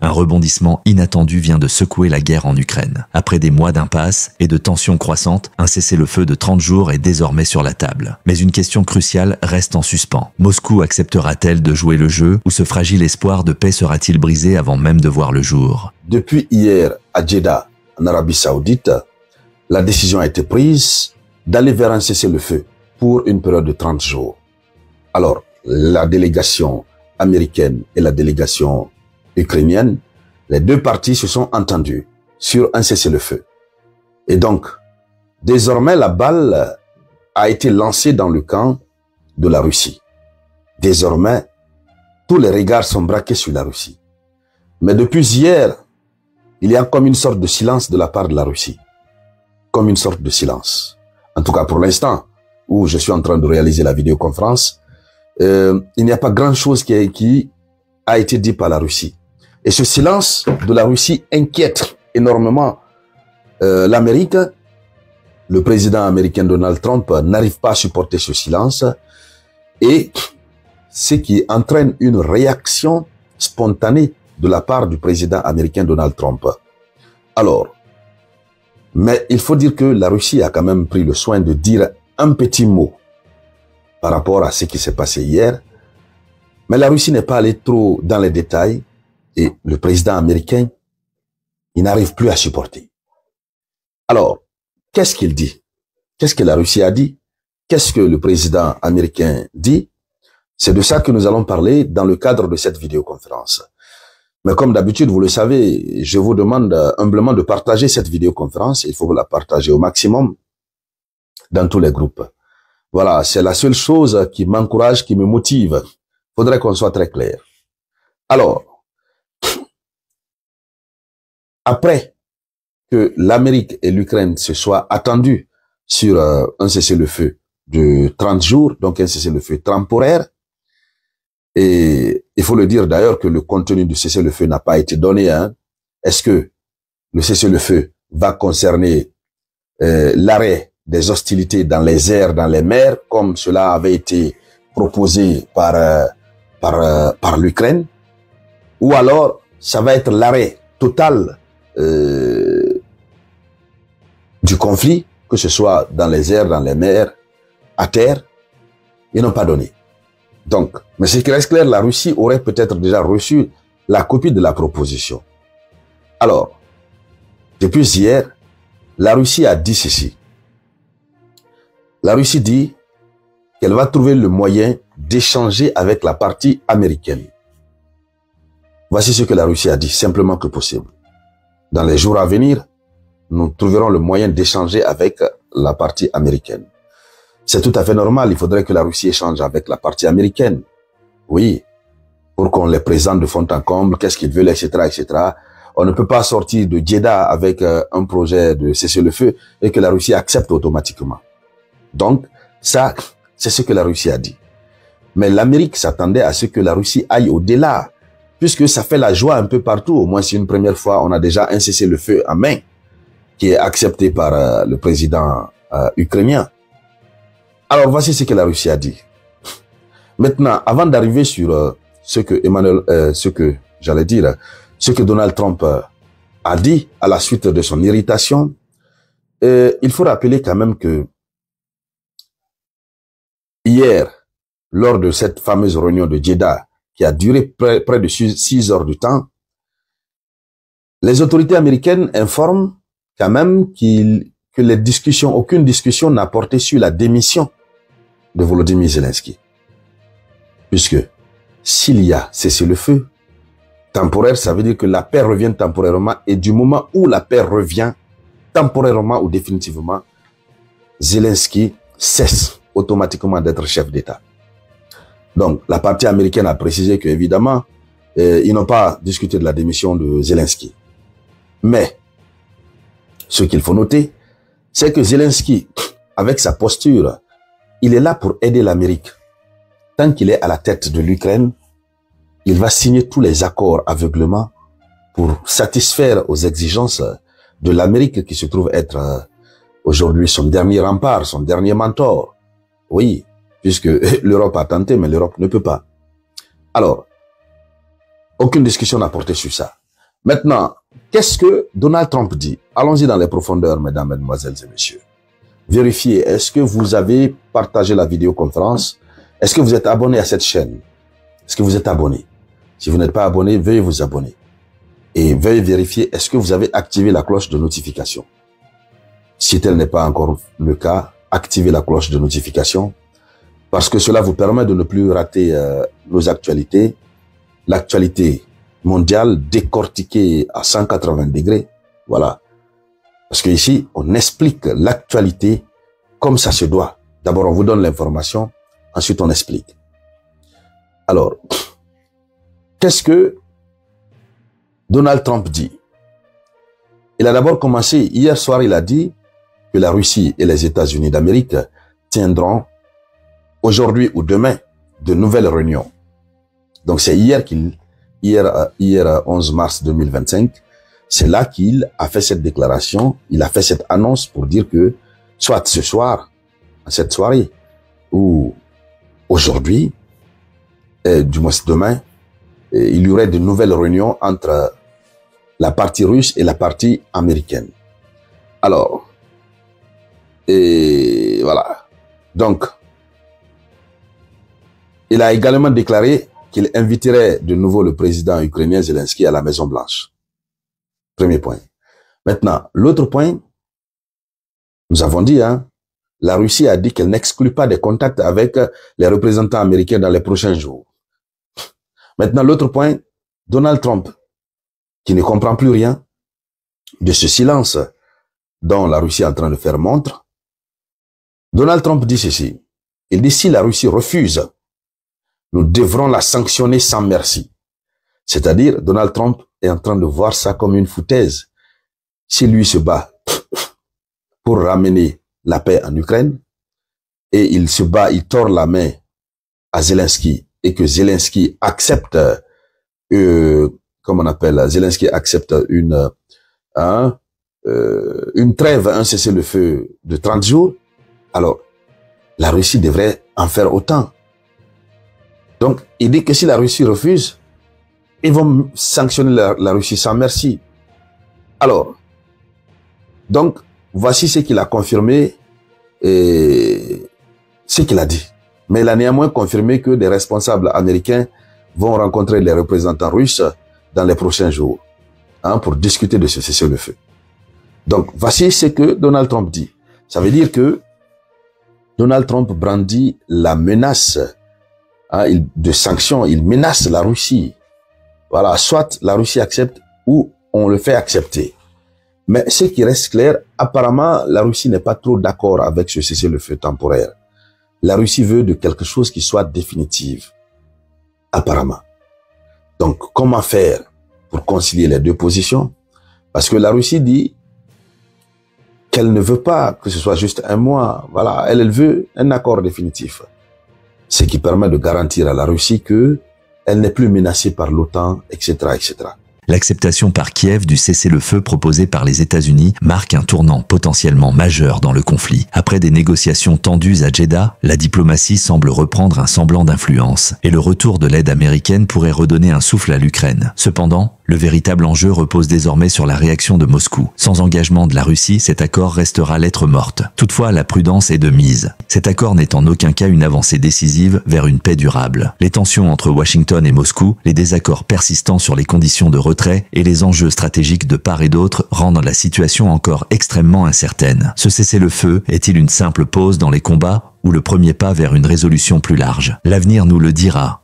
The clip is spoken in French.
Un rebondissement inattendu vient de secouer la guerre en Ukraine. Après des mois d'impasse et de tensions croissantes, un cessez-le-feu de 30 jours est désormais sur la table. Mais une question cruciale reste en suspens. Moscou acceptera-t-elle de jouer le jeu ou ce fragile espoir de paix sera-t-il brisé avant même de voir le jour? Depuis hier, à Jeddah, en Arabie Saoudite, la décision a été prise d'aller vers un cessez-le-feu pour une période de 30 jours. Alors, la délégation américaine et la délégation ukrainienne, les deux parties se sont entendues sur un cessez-le-feu. Et donc, désormais, la balle a été lancée dans le camp de la Russie. Désormais, tous les regards sont braqués sur la Russie. Mais depuis hier, il y a comme une sorte de silence de la part de la Russie. Comme une sorte de silence. En tout cas, pour l'instant, où je suis en train de réaliser la vidéoconférence, il n'y a pas grand-chose qui a été dit par la Russie. Et ce silence de la Russie inquiète énormément l'Amérique. Le président américain Donald Trump n'arrive pas à supporter ce silence. Et ce qui entraîne une réaction spontanée de la part du président américain Donald Trump. Alors, mais il faut dire que la Russie a quand même pris le soin de dire un petit mot par rapport à ce qui s'est passé hier. Mais la Russie n'est pas allée trop dans les détails et le président américain, il n'arrive plus à supporter. Alors, qu'est-ce qu'il dit? Qu'est-ce que la Russie a dit? Qu'est-ce que le président américain dit? C'est de ça que nous allons parler dans le cadre de cette vidéoconférence. Mais comme d'habitude, vous le savez, je vous demande humblement de partager cette vidéoconférence. Il faut la partager au maximum dans tous les groupes. Voilà, c'est la seule chose qui m'encourage, qui me motive. Il faudrait qu'on soit très clair. Alors, après que l'Amérique et l'Ukraine se soient attendus sur un cessez-le-feu de 30 jours, donc un cessez-le-feu temporaire, et il faut le dire d'ailleurs que le contenu du cessez-le-feu n'a pas été donné. Hein. Est-ce que le cessez-le-feu va concerner l'arrêt des hostilités dans les airs, dans les mers, comme cela avait été proposé par l'Ukraine, ou alors ça va être l'arrêt total du conflit, que ce soit dans les airs, dans les mers, à terre? Ils n'ont pas donné. Donc, mais ce qui reste clair, la Russie aurait peut-être déjà reçu la copie de la proposition. Alors, depuis hier, la Russie a dit ceci. La Russie dit qu'elle va trouver le moyen d'échanger avec la partie américaine. Voici ce que la Russie a dit, simplement que possible. Dans les jours à venir, nous trouverons le moyen d'échanger avec la partie américaine. C'est tout à fait normal, il faudrait que la Russie échange avec la partie américaine. Oui, pour qu'on les présente de fond en comble, qu'est-ce qu'ils veulent, etc., etc. On ne peut pas sortir de Jeddah avec un projet de cessez-le-feu et que la Russie accepte automatiquement. Donc, ça, c'est ce que la Russie a dit. Mais l'Amérique s'attendait à ce que la Russie aille au-delà, puisque ça fait la joie un peu partout. Au moins, c'est une première fois, on a déjà un cessez-le-feu en main qui est accepté par le président ukrainien. Alors, voici ce que la Russie a dit. Maintenant, avant d'arriver sur ce que Donald Trump a dit à la suite de son irritation, il faut rappeler quand même que hier, lors de cette fameuse réunion de Jeddah, qui a duré près de 6 heures de temps, les autorités américaines informent quand même aucune discussion n'a porté sur la démission de Volodymyr Zelensky. Puisque s'il y a cessez-le-feu temporaire, ça veut dire que la paix revient temporairement, et du moment où la paix revient temporairement ou définitivement, Zelensky cesse automatiquement d'être chef d'État. Donc, la partie américaine a précisé que, évidemment, ils n'ont pas discuté de la démission de Zelensky. Mais, ce qu'il faut noter, c'est que Zelensky, avec sa posture, il est là pour aider l'Amérique. Tant qu'il est à la tête de l'Ukraine, il va signer tous les accords aveuglement pour satisfaire aux exigences de l'Amérique qui se trouve être aujourd'hui son dernier rempart, son dernier mentor. Oui, puisque l'Europe a tenté, mais l'Europe ne peut pas. Alors, aucune discussion n'a porté sur ça. Maintenant, qu'est-ce que Donald Trump dit? Allons-y dans les profondeurs, mesdames, mesdemoiselles et messieurs. Vérifiez, est-ce que vous avez partagé la vidéoconférence? Est-ce que vous êtes abonné à cette chaîne? Est-ce que vous êtes abonné? Si vous n'êtes pas abonné, veuillez vous abonner. Et veuillez vérifier, est-ce que vous avez activé la cloche de notification? Si tel n'est pas encore le cas, activez la cloche de notification parce que cela vous permet de ne plus rater nos actualités. L'actualité mondiale décortiquée à 180 degrés. Voilà. Parce que ici, on explique l'actualité comme ça se doit. D'abord, on vous donne l'information, ensuite on explique. Alors, qu'est-ce que Donald Trump dit? Il a d'abord commencé, hier soir, il a dit que la Russie et les États-Unis d'Amérique tiendront aujourd'hui ou demain de nouvelles réunions. Donc c'est hier 11 mars 2025, c'est là qu'il a fait cette déclaration, il a fait cette annonce pour dire que soit ce soir, à cette soirée, ou aujourd'hui, du moins demain, il y aurait de nouvelles réunions entre la partie russe et la partie américaine. Alors, et voilà. Donc, il a également déclaré qu'il inviterait de nouveau le président ukrainien Zelensky à la Maison Blanche. Premier point. Maintenant, l'autre point, nous avons dit, la Russie a dit qu'elle n'exclut pas des contacts avec les représentants américains dans les prochains jours. Maintenant, l'autre point, Donald Trump, qui ne comprend plus rien de ce silence dont la Russie est en train de faire montre. Donald Trump dit ceci. Il dit, si la Russie refuse, nous devrons la sanctionner sans merci. C'est-à-dire, Donald Trump est en train de voir ça comme une foutaise. Si lui se bat pour ramener la paix en Ukraine, et il se bat, il tord la main à Zelensky, et que Zelensky accepte, comment on appelle, Zelensky accepte une trêve, un cessez-le-feu de 30 jours, alors la Russie devrait en faire autant. Donc, il dit que si la Russie refuse, ils vont sanctionner la Russie sans merci. Alors, donc, voici ce qu'il a confirmé et ce qu'il a dit. Mais il a néanmoins confirmé que des responsables américains vont rencontrer les représentants russes dans les prochains jours pour discuter de ce cessez-le-feu. Donc, voici ce que Donald Trump dit. Ça veut dire que Donald Trump brandit la menace de sanctions, il menace la Russie. Voilà, soit la Russie accepte ou on le fait accepter. Mais ce qui reste clair, apparemment, la Russie n'est pas trop d'accord avec ce cessez-le-feu temporaire. La Russie veut de quelque chose qui soit définitive, apparemment. Donc, comment faire pour concilier les deux positions? Parce que la Russie dit qu'elle ne veut pas que ce soit juste un mois. Voilà, elle veut un accord définitif. Ce qui permet de garantir à la Russie que elle n'est plus menacée par l'OTAN, etc., etc. L'acceptation par Kiev du cessez-le-feu proposé par les États-Unis marque un tournant potentiellement majeur dans le conflit. Après des négociations tendues à Jeddah, la diplomatie semble reprendre un semblant d'influence et le retour de l'aide américaine pourrait redonner un souffle à l'Ukraine. Cependant, le véritable enjeu repose désormais sur la réaction de Moscou. Sans engagement de la Russie, cet accord restera lettre morte. Toutefois, la prudence est de mise. Cet accord n'est en aucun cas une avancée décisive vers une paix durable. Les tensions entre Washington et Moscou, les désaccords persistants sur les conditions de retrait et les enjeux stratégiques de part et d'autre rendent la situation encore extrêmement incertaine. Ce cessez-le-feu est-il une simple pause dans les combats ou le premier pas vers une résolution plus large? L'avenir nous le dira.